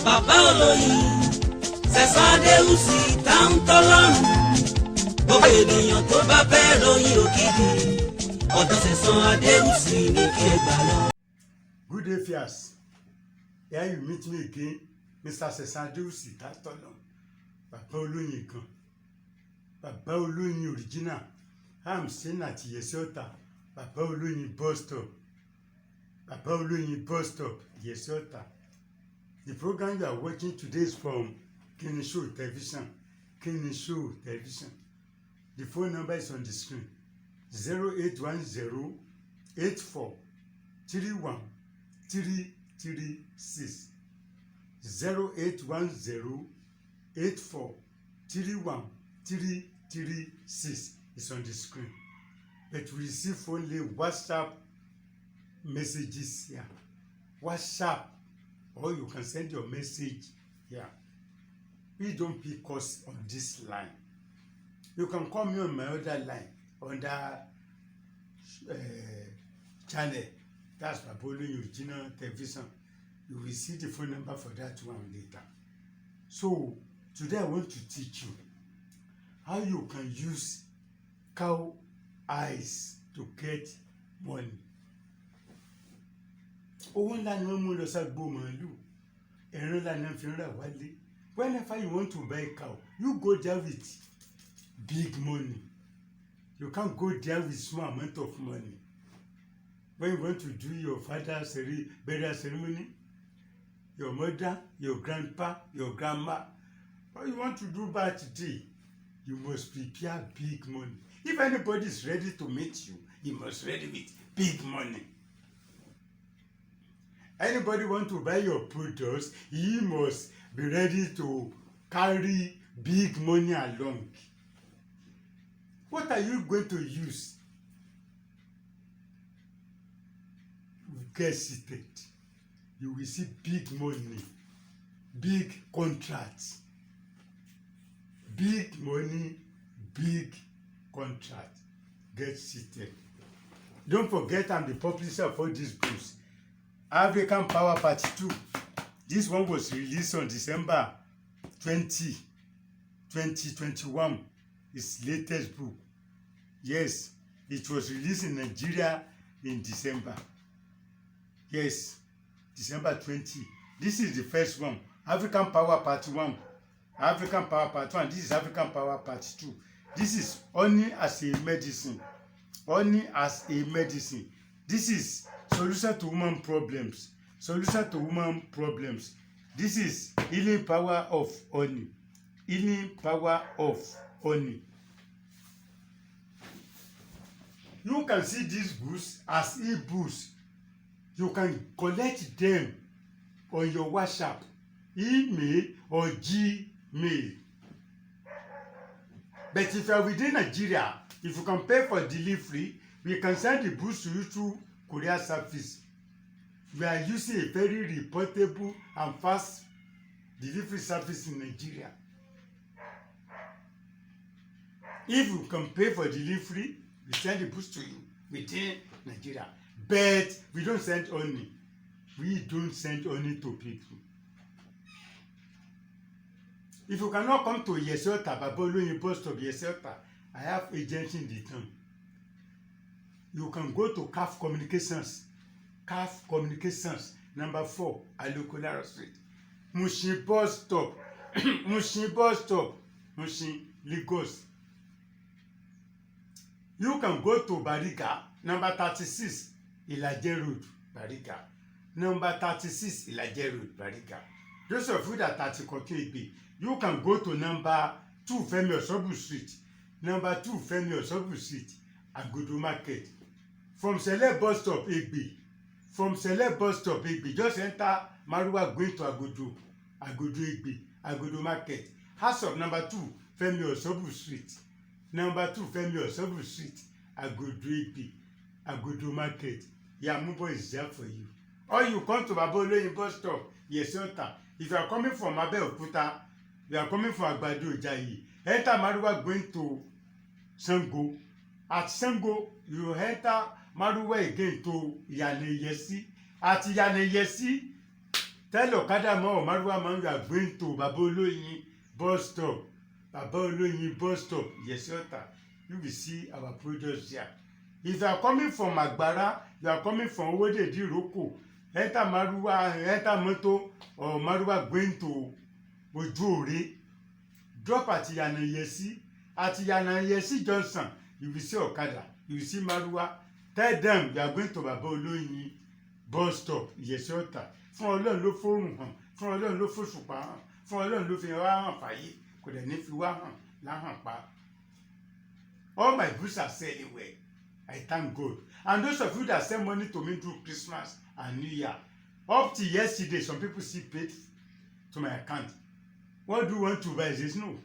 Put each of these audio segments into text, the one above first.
bàbá olóyin Sẹ̀san Adéwùsì táwọn tọ́lọ́run gbogbo ènìyàn tó bá fẹ́ ròyìn òkìkí ọ̀dọ̀ Sẹ̀san Adéwùsì ní kí ẹ gbà lọ. Good day, Fias. Here you meet me again, Mr. Sẹ̀san Adéwùsì Tátọ́lọ́, Bàbá Olóyin kan, Bàbá Olóyin original. I'm staying at Yesiota, Bàbá Olóyin bus stop, Bàbá Olóyin bus stop, Yesiota. The program you are watching today is from Kini Show Television. Kini Show Television. The phone number is on the screen. 0810 84 31 336. 0810 84 31 336 is on the screen. But we receive only WhatsApp messages here. WhatsApp, or you can send your message here. We don't pick us on this line. You can call me on my other line, on that channel. That's Bàbá Olóyin original television. You will see the phone number for that one later. So today I want to teach you how you can use cow eyes to get money. Owó ńlá ni wọ́n mú lọ ságbo màálù, ẹran ńlá ni wọ́n fi ń rà wálé. Whenever you want to buy cow, you go there with big money. You can't go there with small amount of money. When you want to do your father's burial ceremony, your mother, your grandpa, your grandma, or you want to do birthday, you must prepare big money. If anybody is ready to meet you, he must ready with big money. Anybody want to buy your products, he must be ready to carry big money along. What are you going to use? Get seated. You will see big money, big contracts. Big money, big contract. Get seated. Don't forget I'm the publisher of all these books. African Power Part 2. This one was released on December 20, 2021. Its latest book. Yes, it was released in Nigeria in December. Yes, December 20. This is the first one. African Power Part 1. African Power Part 1. This is African Power Part 2. This is Honey as a Medicine. Honey as a Medicine. This is Solution to Woman Problems. Solution to Woman Problems. This is Healing Power of Honey. Healing Power of Honey. You can see these books as e-books. You can collect them on your WhatsApp, email, or Gmail. But if you are within Nigeria, if you can pay for delivery, we can send the books to you through courier service. We are using a very reportable and fast delivery service in Nigeria. If you can pay for delivery, we send the books to you within Nigeria. But we don't send honey. We don't send honey to people. If you cannot come to Yesiota, Bàbá Olóyin bus stop Yesiota, I have agents in the town. You can go to CAF Communications. CAF Communications, number 4, Alokolara Street. Mushin bus stop. Mushin bus stop. Mushin, Lagos. You can go to Bariga, number 36, Ilaje Road, Bariga. Number 36, Ilaje Road, Bariga. Those of you that are at Ikoki, you can go to number 2, Femi Osobu Street. Number 2, Femi Osobu Street, Agodo Market. From Sele bus stop, Egbe. From Sele bus stop, Egbe. Just enter Maruwa going to Agodo. Agodo Egbe. Agodo Market. House of number 2, Femi Osobu Street. Number 2, Femi Osobu Street, Agodo Egbe. Agodo Market. Yamubo is there for you. Or you come to Bàbá Olóyin bus stop, Yesiota. If you are coming from Abeokuta, you are coming from Agbado Ijayi, enter Maruwa going to Sango. At Sango, you enter Maruwa again to Iyane Iyesi. At Iyane Iyesi, Tell Okada man or Marwa man you are going to Baba Oloyin bus stop. Baba Oloyin bus stop. Yes, Yota. You will see our products there. If you are coming from Agbara, you are coming from Owode Diroko, enter Marwa, enter Moto or Marwa going to Ojuore. Drop at Yanayesi. At Yanayesi Johnson, you will see Okada. You will see Marwa. Tell them you are going to Baba Oloyin bus stop. Yes, Yota. Fún Ọlọ́run ló fóònù hàn, fún Ọlọ́run ló fòṣùpá hàn, fún Ọlọ́run ló fi wá hàn fàyè, kò dẹ̀ ní fi wá hàn láhàn pa. All my goods are selling well. I thank God. And those of you that send money to me through Christmas and New Year, up to yesterday, some people still paid to my account. What do you want to buy? Says no.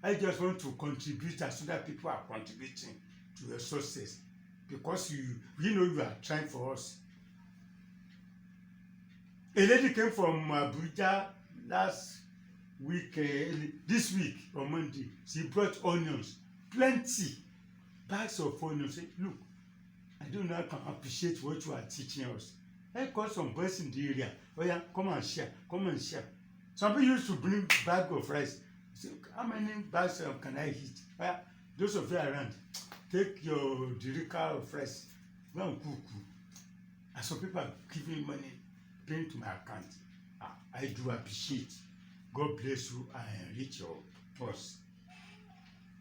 I just want to contribute as other people are contributing to your success, because you know you are trying for us. A lady came from Abuja last week, this week on Monday. She brought onions, plenty bags of onions. Say, look, I don't know how I can appreciate what you are teaching us. I called some boys in the area. Oh yeah, come and share, come and share. Some people used to bring bag of rice. Say, how many bags can I eat? Oh yeah, those of you around, take your jerrycan of rice, go and cook. And some people are giving money, paying to my account. I do appreciate. God bless you and enrich your purse.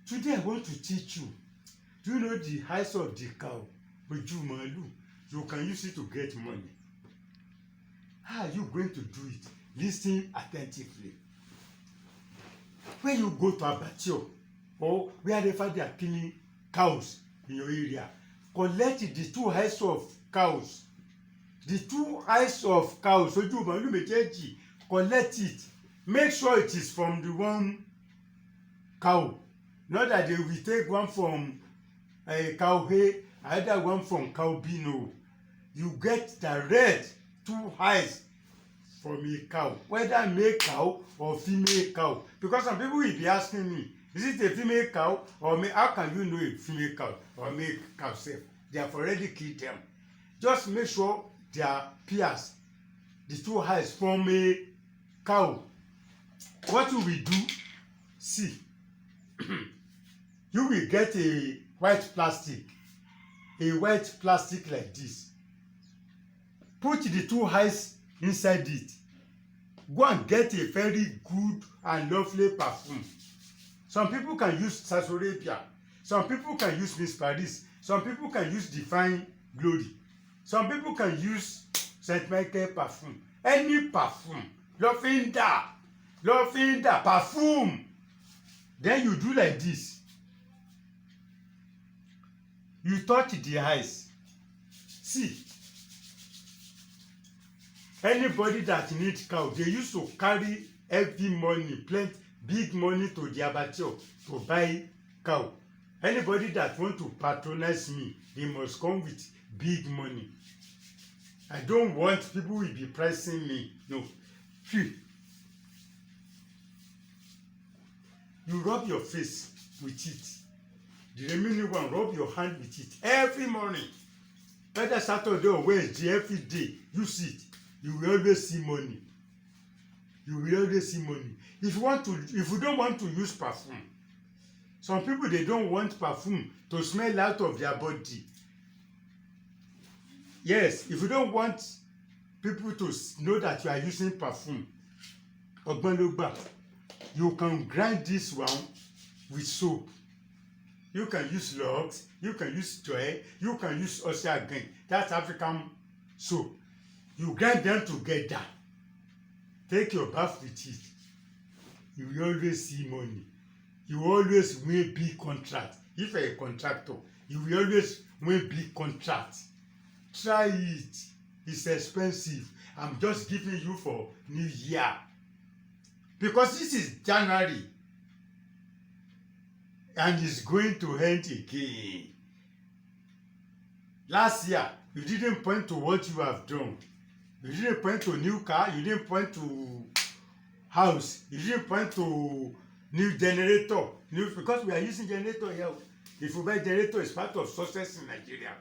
Today I want to teach you. Do you know the eyes of the cow? Ojumalu. You can use it to get money. How are you going to do it? Listen attentively. When you go to Abattoir or wherever they are killing cows in your area, collect the 2 eyes of cows. The 2 eyes of cows, Ojumalu méjèèjì, collect it. Make sure it is from the one cow. Not that they will take one from a cow A, either one from cow B. No. You get the red 2 eyes from a cow, whether male cow or female cow. Because some people will be asking me, is it a female cow or male? How can you know a female cow or male cow safe? They have already killed them. Just make sure they are pairs, the 2 eyes from a cow. What you will do, see, you will get a white plastic like this. Put the 2 eyes inside it. Go and get a very good and lovely perfume. Some people can use Sarsorabia. Some people can use Miss Paris. Some people can use Divine Glory. Some people can use Saint Michael perfume. Any perfume. Lavender, perfume. Then you do like this. You touch the eyes. See, anybody that needs cow, they used to carry every money, plenty, big money to the Abattoir to buy cow. Anybody that want to patronize me, they must come with big money. I don't want people will be pricing me. No. Phew. You rub your face with it. The remaining one, rub your hand with it every morning. Whether Saturday or Wednesday, every day, use it. You will always see money. You will always see money. If you don't want to use perfume, some people they don't want perfume to smell out of their body. Yes, if you don't want people to know that you are using perfume, Ogbanlogba, you can grind this one with soap. You can use Lux, you can use Joy, you can use Osha again. That's African soap. You grind them together. Take your bath with it. You will always see money. You will always win big contract. If you're a contractor, you will always win big contract. Try it. It's expensive. I'm just giving you for New Year. Because this is January. And it's going to end again. Last year, you didn't point to what you have done. You didn't point to new car. You didn't point to house. You didn't point to new generator. Because we are using generator here. If you buy generator, it's part of success in Nigeria.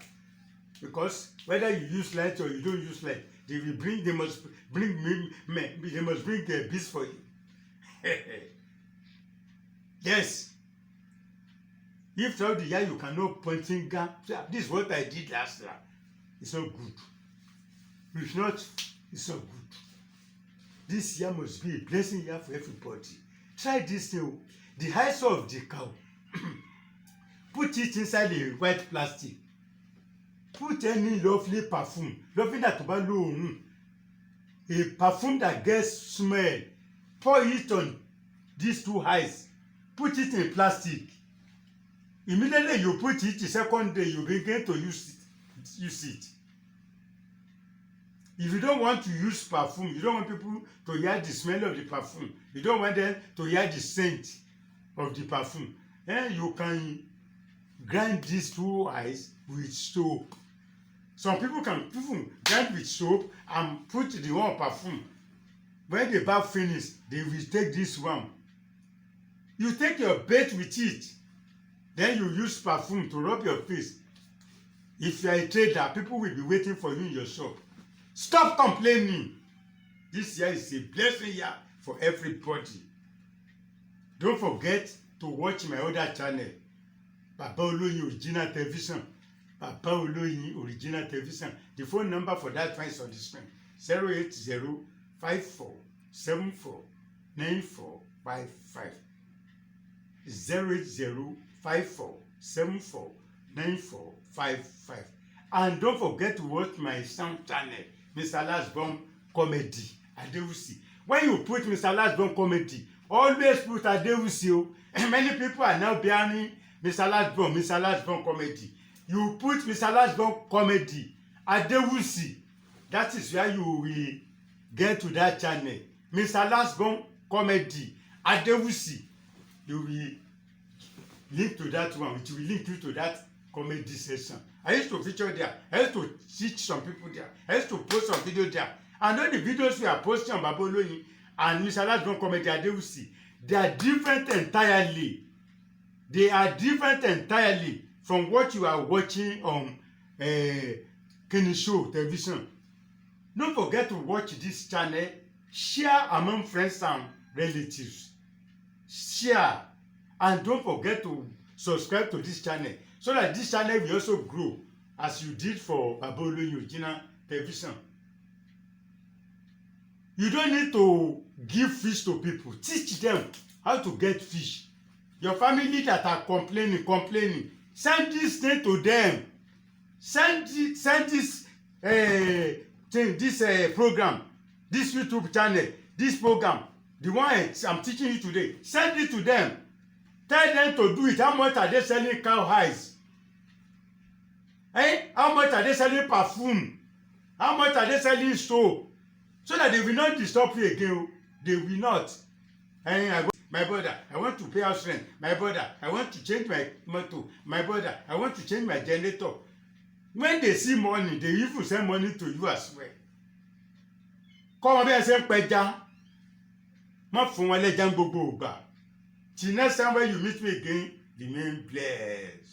Because whether you use light or you don't use light, They must bring the bees for you. Yes. If throughout the year you cannot point finger, this is what I did last year. It's not good. If not, it's not good. This year must be a blessing year for everybody. Try this thing. The eyes of the cow. Put it inside a white plastic. Put any lovely perfume. Lovely that a perfume that gets smell. Pour it on these two eyes. Put it in plastic. Immediately you put it, the second day you begin to use it. If you don't want to use perfume, you don't want people to hear the smell of the perfume, you don't want them to hear the scent of the perfume, then you can grind these two eyes with soap. Some people can grind with soap and put the one perfume. When the bath finish, they will take this one. You take your bath with it. Then you use perfume to rub your face. If you are a trader, people will be waiting for you in your shop. Stop complaining. This year is a blessing year for everybody. Don't forget to watch my other channel, Baba Oloyin Original Television. Baba Oloyin Original Television. The phone number for that one is on the screen. 080-5474-9455. 080-5474-9455. And don't forget to watch my sound channel, Mr. Lasbon Comedy Adewusi. When you put Mr. Lasbon Comedy, always put Adewusi. Many people are now banning Mr. Lasbon Comedy. You put Mr. Lasbon Comedy Adewusi. That is where you will get to that channel. Mr. Lasbon Comedy Adewusi. You will link to that one, which will link you to that comedy session. I used to feature there. I used to teach some people there. I used to post some videos there. And all the videos we are posting on Baba Oloyin and Mr. Lasbon Comedy Adewusi, they are different entirely. They are different entirely from what you are watching on Kenny Show television. Don't forget to watch this channel. Share among friends and relatives. Share. And don't forget to subscribe to this channel so that this channel will also grow as you did for Baba Oloyin Original Television. You don't need to give fish to people. Teach them how to get fish. Your family that are complaining, send this thing to them. Send this program, this YouTube channel, this program, the one I'm teaching you today. Send it to them. Tell them to do it. How much are they selling cow eyes? How much are they selling perfume? How much are they selling soap? So that they will not disturb you again. They will not. My brother, I want to pay house rent. My brother, I want to change my motor. My brother, I want to change my generator. When they see money, they even send money to you as well. Come on, be say peja. Má fún wọn lẹ́jà gbogbo ìgbà. Till next time when you meet me again, remain blessed.